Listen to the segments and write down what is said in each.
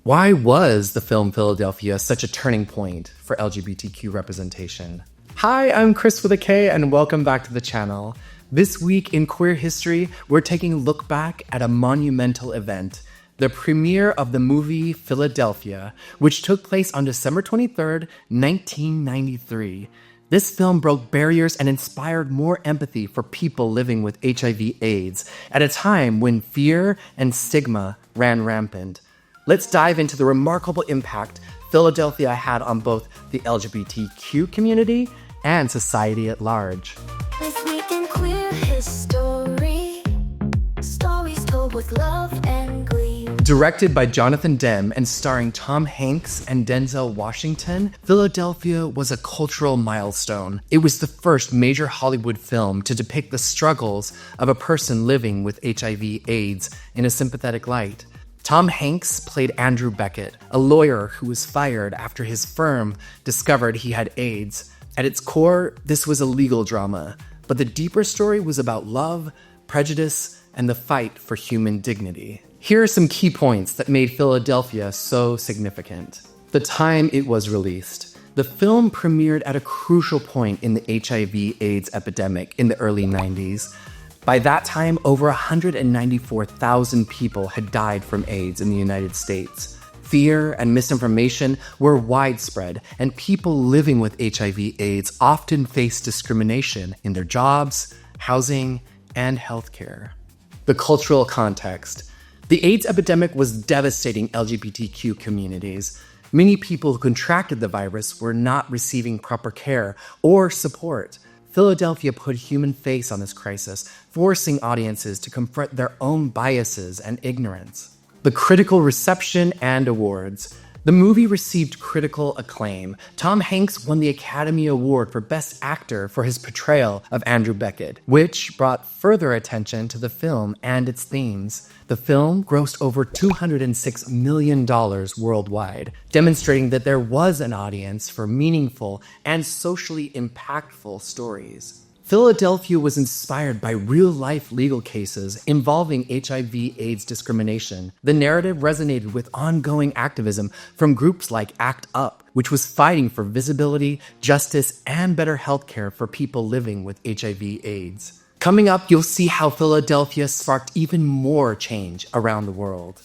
Why was the film Philadelphia such a turning point for LGBTQ representation? Hi, I'm Chris with a K, and welcome back to the channel. This week in queer history, we're taking a look back at a monumental event, the premiere of the movie Philadelphia, which took place on December 23rd, 1993. This film broke barriers and inspired more empathy for people living with HIV AIDS at a time when fear and stigma ran rampant. Let's dive into the remarkable impact Philadelphia had on both the LGBTQ community and society at large. This week in queer history, stories told with love and glee. Directed by Jonathan Demme and starring Tom Hanks and Denzel Washington, Philadelphia was a cultural milestone. It was the first major Hollywood film to depict the struggles of a person living with HIV/AIDS in a sympathetic light. Tom Hanks played Andrew Beckett, a lawyer who was fired after his firm discovered he had AIDS. At its core, this was a legal drama, but the deeper story was about love, prejudice, and the fight for human dignity. Here are some key points that made Philadelphia so significant. The time it was released. The film premiered at a crucial point in the HIV/AIDS epidemic in the early 90s. By that time, over 194,000 people had died from AIDS in the United States. Fear and misinformation were widespread, and people living with HIV/AIDS often faced discrimination in their jobs, housing, and healthcare. The cultural context. The AIDS epidemic was devastating LGBTQ communities. Many people who contracted the virus were not receiving proper care or support. Philadelphia put human face on this crisis, forcing audiences to confront their own biases and ignorance. The critical reception and awards. The movie received critical acclaim. Tom Hanks won the Academy Award for Best Actor for his portrayal of Andrew Beckett, which brought further attention to the film and its themes. The film grossed over $206 million worldwide, demonstrating that there was an audience for meaningful and socially impactful stories. Philadelphia was inspired by real-life legal cases involving HIV/AIDS discrimination. The narrative resonated with ongoing activism from groups like ACT UP, which was fighting for visibility, justice, and better healthcare for people living with HIV/AIDS. Coming up, you'll see how Philadelphia sparked even more change around the world.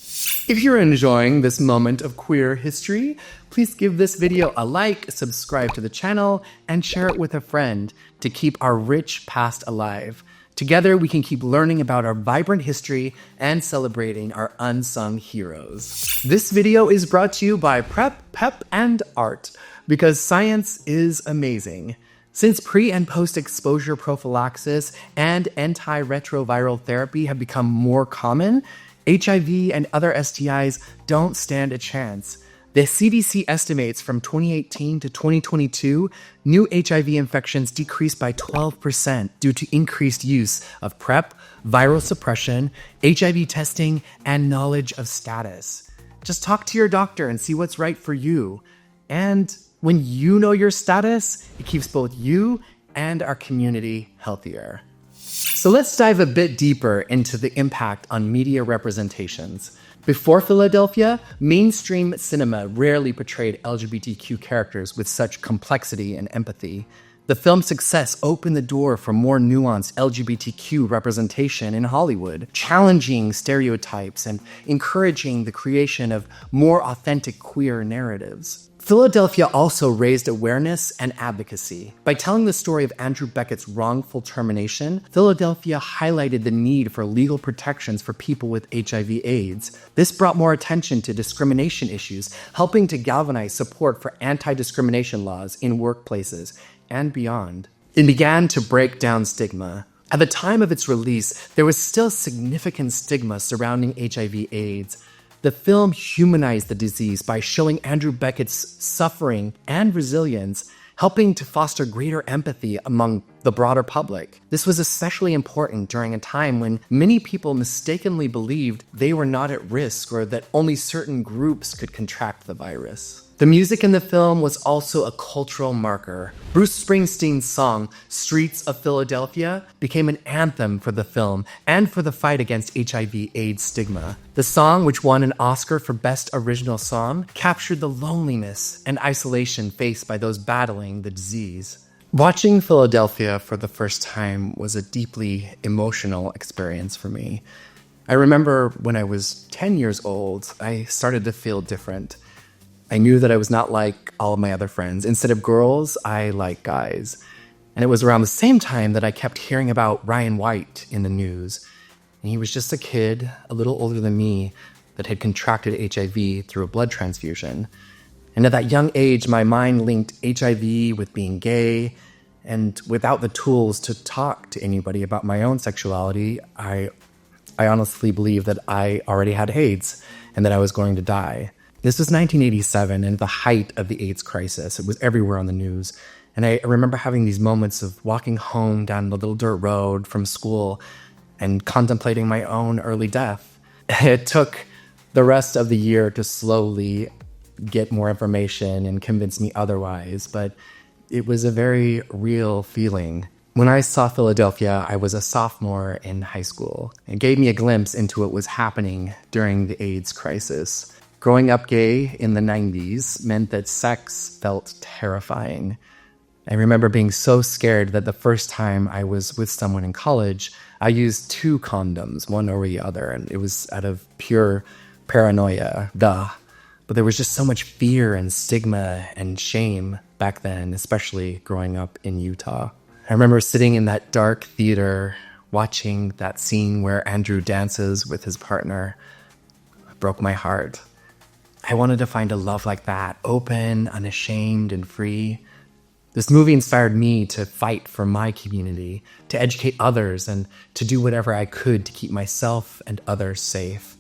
If you're enjoying this moment of queer history, please give this video a like, subscribe to the channel, and share it with a friend to keep our rich past alive. Together, we can keep learning about our vibrant history and celebrating our unsung heroes. This video is brought to you by PrEP, PEP, and ART, because science is amazing. Since pre- and post-exposure prophylaxis and antiretroviral therapy have become more common, HIV and other STIs don't stand a chance. The CDC estimates from 2018 to 2022, new HIV infections decreased by 12% due to increased use of PrEP, viral suppression, HIV testing, and knowledge of status. Just talk to your doctor and see what's right for you. And when you know your status, it keeps both you and our community healthier. So let's dive a bit deeper into the impact on media representations. Before Philadelphia, mainstream cinema rarely portrayed LGBTQ characters with such complexity and empathy. The film's success opened the door for more nuanced LGBTQ representation in Hollywood, challenging stereotypes and encouraging the creation of more authentic queer narratives. Philadelphia also raised awareness and advocacy. By telling the story of Andrew Beckett's wrongful termination, Philadelphia highlighted the need for legal protections for people with HIV/AIDS. This brought more attention to discrimination issues, helping to galvanize support for anti-discrimination laws in workplaces and beyond. It began to break down stigma. At the time of its release, there was still significant stigma surrounding HIV/AIDS. The film humanized the disease by showing Andrew Beckett's suffering and resilience, helping to foster greater empathy among the broader public. This was especially important during a time when many people mistakenly believed they were not at risk or that only certain groups could contract the virus. The music in the film was also a cultural marker. Bruce Springsteen's song, Streets of Philadelphia, became an anthem for the film and for the fight against HIV AIDS stigma. The song, which won an Oscar for Best Original Song, captured the loneliness and isolation faced by those battling the disease. Watching Philadelphia for the first time was a deeply emotional experience for me. I remember when I was 10 years old, I started to feel different. I knew that I was not like all of my other friends. Instead of girls, I liked guys. And it was around the same time that I kept hearing about Ryan White in the news. And he was just a kid, a little older than me, that had contracted HIV through a blood transfusion. And at that young age, my mind linked HIV with being gay. And without the tools to talk to anybody about my own sexuality, I honestly believed that I already had AIDS and that I was going to die. This was 1987 and the height of the AIDS crisis. It was everywhere on the news. And I remember having these moments of walking home down the little dirt road from school and contemplating my own early death. It took the rest of the year to slowly get more information and convince me otherwise, but it was a very real feeling. When I saw Philadelphia, I was a sophomore in high school. It gave me a glimpse into what was happening during the AIDS crisis. Growing up gay in the 90s meant that sex felt terrifying. I remember being so scared that the first time I was with someone in college, I used 2 condoms, one over the other, and it was out of pure paranoia, But there was just so much fear and stigma and shame back then, especially growing up in Utah. I remember sitting in that dark theater, watching that scene where Andrew dances with his partner. It broke my heart. I wanted to find a love like that, open, unashamed, and free. This movie inspired me to fight for my community, to educate others, and to do whatever I could to keep myself and others safe.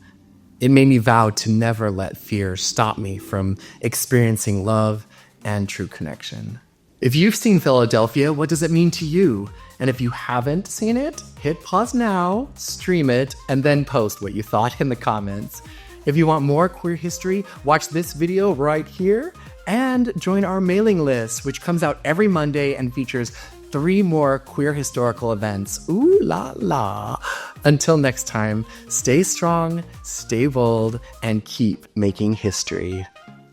It made me vow to never let fear stop me from experiencing love and true connection. If you've seen Philadelphia, what does it mean to you? And if you haven't seen it, hit pause now, stream it, and then post what you thought in the comments. If you want more queer history, watch this video right here and join our mailing list, which comes out every Monday and features 3 more queer historical events. Ooh la la. Until next time, stay strong, stay bold, and keep making history.